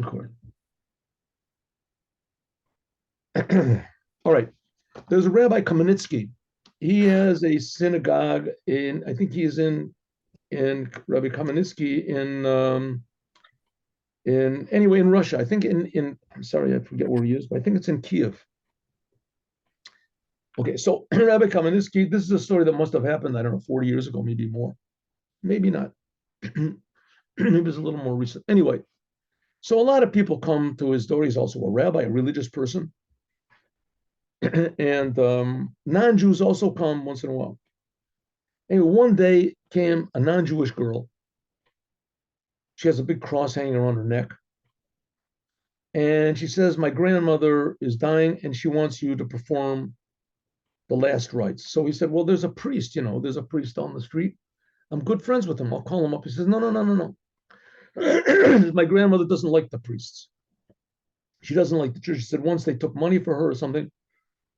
Record. All right. There's a Rabbi Kamenetsky. He has a synagogue in, I think he's in Rabbi Kamenetsky in Russia. I think in I'm sorry, I forget where he is, but I think it's in Kiev. Okay, so Rabbi Kamenetsky, this is a story that must have happened, I don't know, 40 years ago, maybe more. Maybe not. Maybe it's a little more recent. Anyway, so a lot of people come to his door. He's also a rabbi, a religious person. And non-Jews also come once in a while. Anyway, one day came a non-Jewish girl. She has a big cross hanging around her neck. And she says, my grandmother is dying and she wants you to perform the last rites. So he said, well, there's a priest, there's a priest on the street. I'm good friends with him. I'll call him up. He says, no. My grandmother doesn't like the priests. She doesn't like the church. She said once they took money for her or something.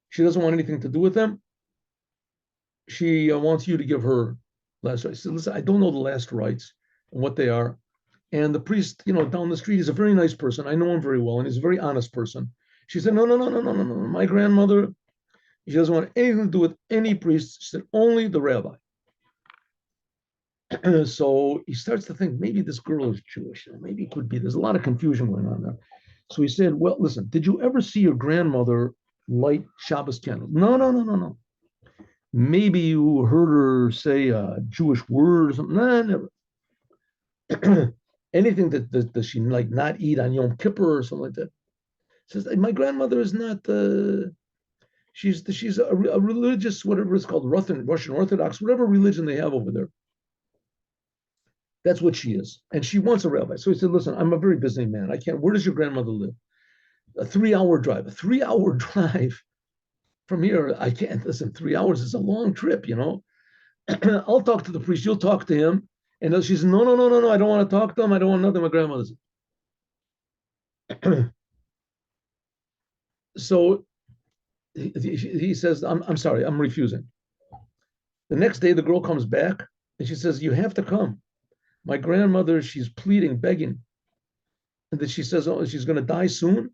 She doesn't want anything to do with them. She wants you to give her last rites. I said, listen, I don't know the last rites and what they are. And the priest, down the street, is a very nice person. I know him very well, and he's a very honest person. She said, no. My grandmother, she doesn't want anything to do with any priest. She said, only the rabbi. So he starts to think, maybe this girl is Jewish. Maybe it could be. There's a lot of confusion going on there. So he said, well, listen, did you ever see your grandmother light Shabbos candles? No. Maybe you heard her say a Jewish word or something. Nah, never. Anything that she like not eat on Yom Kippur or something like that. Says my grandmother is not. She's a religious, whatever it's called, Russian Orthodox, whatever religion they have over there. That's what she is, and she wants a rabbi. So he said, "Listen, I'm a very busy man. I can't. Where does your grandmother live? A 3-hour drive. A 3-hour drive from here. I can't. Listen, 3 hours is a long trip. I'll talk to the priest. You'll talk to him." And she said, no. I don't want to talk to him. I don't want nothing. My grandmother's. So he says, I'm sorry, I'm refusing. The next day, the girl comes back and she says, you have to come. My grandmother, she's pleading, begging. And that she says, oh, she's going to die soon.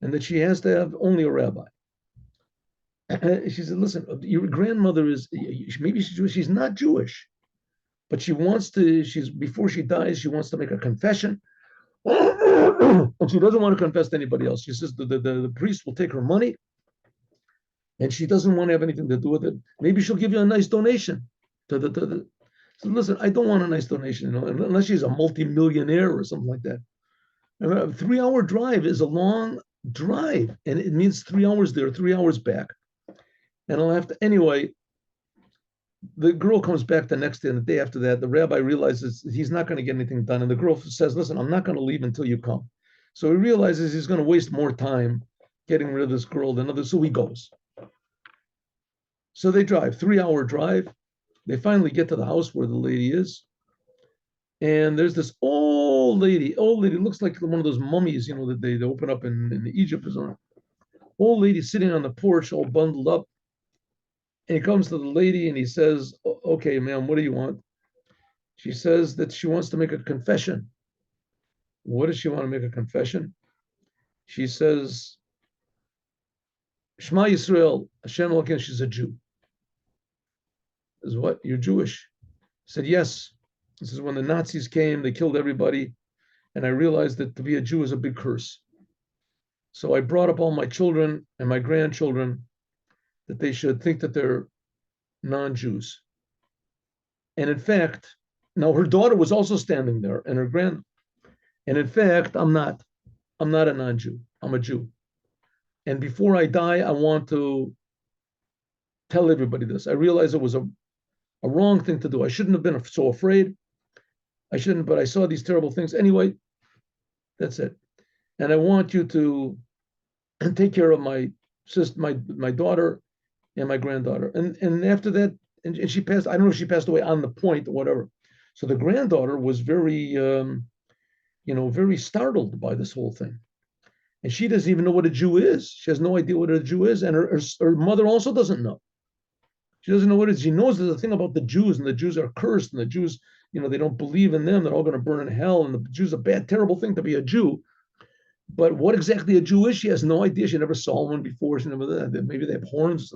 And that she has to have only a rabbi. She said, listen, your grandmother is, maybe she's Jewish. She's not Jewish. But she wants to, before she dies, she wants to make a confession. And she doesn't want to confess to anybody else. She says the priest will take her money and she doesn't want to have anything to do with it. Maybe she'll give you a nice donation. So listen, I don't want a nice donation, unless she's a multimillionaire or something like that. A 3-hour drive is a long drive, and it means 3 hours there, 3 hours back. And I'll have to, anyway, the girl comes back the next day, and the day after that, the rabbi realizes he's not going to get anything done. And the girl says, listen, I'm not going to leave until you come. So he realizes he's going to waste more time getting rid of this girl than others. So he goes. So they drive, 3-hour drive. They finally get to the house where the lady is. And there's this old lady, looks like one of those mummies, that they open up in Egypt or something. Old lady sitting on the porch, all bundled up. And he comes to the lady and he says, okay, ma'am, what do you want? She says that she wants to make a confession. What does she want to make a confession? She says, Shema Yisrael, Hashem Elokeinu, she's a Jew. Is what? You're Jewish? I said, yes. This is when the Nazis came, they killed everybody. And I realized that to be a Jew is a big curse. So I brought up all my children and my grandchildren that they should think that they're non-Jews. And in fact, now her daughter was also standing there, and her and in fact, I'm not a non-Jew. I'm a Jew. And before I die, I want to tell everybody this. I realized it was a wrong thing to do. I shouldn't have been so afraid. I shouldn't, but I saw these terrible things. Anyway, that's it. And I want you to take care of my sister, my daughter, and my granddaughter. And after that, and she passed, I don't know if she passed away on the point or whatever. So the granddaughter was very, very startled by this whole thing. And she doesn't even know what a Jew is. She has no idea what a Jew is. And her mother also doesn't know. She doesn't know what it is. She knows there's a thing about the Jews, and the Jews are cursed, and the Jews, they don't believe in them. They're all going to burn in hell. And the Jews, a bad, terrible thing to be a Jew. But what exactly a Jew is, she has no idea. She never saw one before. She never, maybe they have horns.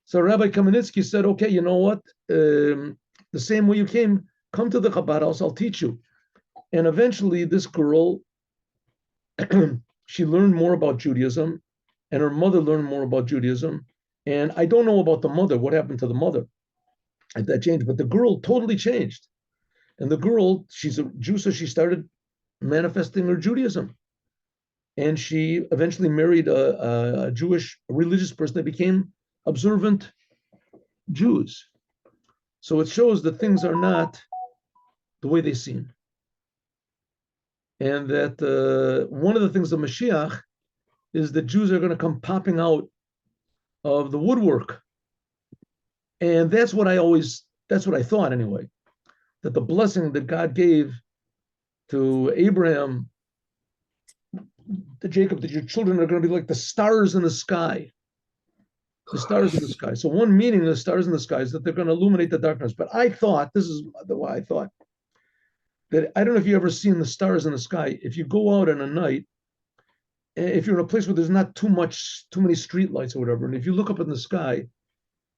So Rabbi Kamenetsky said, okay, you know what? The same way you came, come to the Chabad house, I'll teach you. And eventually this girl, she learned more about Judaism, and her mother learned more about Judaism. And I don't know about the mother, what happened to the mother. That changed, but the girl totally changed. And the girl, she's a Jew, so she started manifesting her Judaism. And she eventually married a Jewish religious person. They became observant Jews. So it shows that things are not the way they seem. And that one of the things of Mashiach is that Jews are going to come popping out of the woodwork. And that's what I thought anyway, that the blessing that God gave to Abraham, to Jacob, that your children are going to be like the stars in the sky. The stars in the sky. So one meaning of the stars in the sky is that they're going to illuminate the darkness. But I thought, this is why I thought, that I don't know if you've ever seen the stars in the sky. If you go out in a night, if you're in a place where there's not too many street lights or whatever, and if you look up in the sky,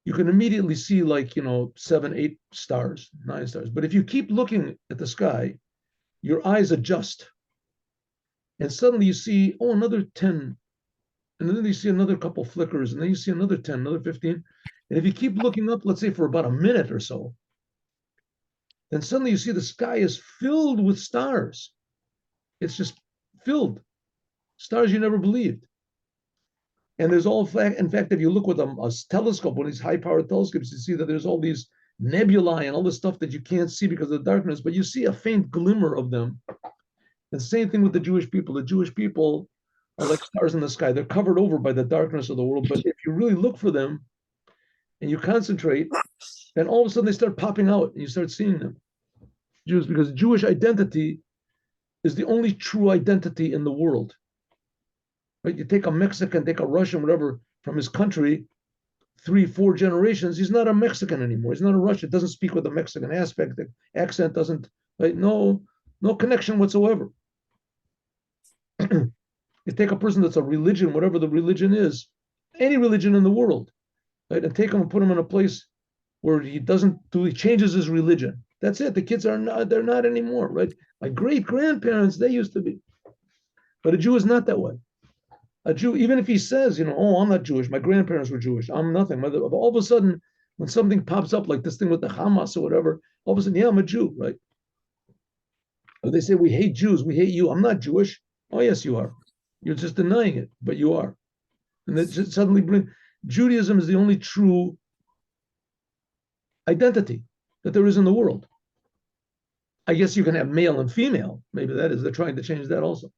you can immediately see 7, 8 stars, 9 stars. But if you keep looking at the sky, your eyes adjust. And suddenly you see, another 10. And then you see another couple flickers, and then you see another 10, another 15. And if you keep looking up, let's say for about a minute or so, then suddenly you see the sky is filled with stars. It's just filled. Stars you never believed. And there's in fact, if you look with a telescope, one of these high-powered telescopes, you see that there's all these nebulae and all this stuff that you can't see because of the darkness, but you see a faint glimmer of them. And same thing with the Jewish people. The Jewish people are like stars in the sky. They're covered over by the darkness of the world. But if you really look for them and you concentrate, then all of a sudden they start popping out and you start seeing them. Jews, because Jewish identity is the only true identity in the world. Right? You take a Mexican, take a Russian, whatever, from his country, 3, 4 generations, he's not a Mexican anymore. He's not a Russian. Doesn't speak with a Mexican aspect. The accent doesn't, right? No connection whatsoever. You take a person that's a religion, whatever the religion is, any religion in the world, right, and take him and put him in a place where he changes his religion. That's it. The kids they're not anymore, right? My great grandparents, they used to be. But a Jew is not that way. A Jew, even if he says, I'm not Jewish, my grandparents were Jewish, I'm nothing. All of a sudden, when something pops up like this thing with the Hamas or whatever, all of a sudden, yeah, I'm a Jew, right? Or they say, we hate Jews, we hate you. I'm not Jewish. Oh, yes, you are. You're just denying it, but you are. And it just suddenly Judaism is the only true identity that there is in the world. I guess you can have male and female. Maybe they're trying to change that also.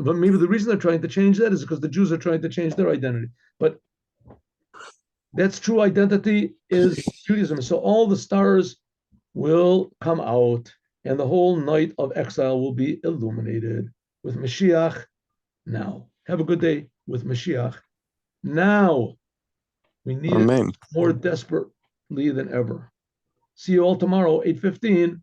But maybe the reason they're trying to change that is because the Jews are trying to change their identity. But that's true identity is Judaism. So all the stars will come out and the whole night of exile will be illuminated with Mashiach now. Have a good day with Mashiach now. We need it more desperately than ever. See you all tomorrow, 8:15.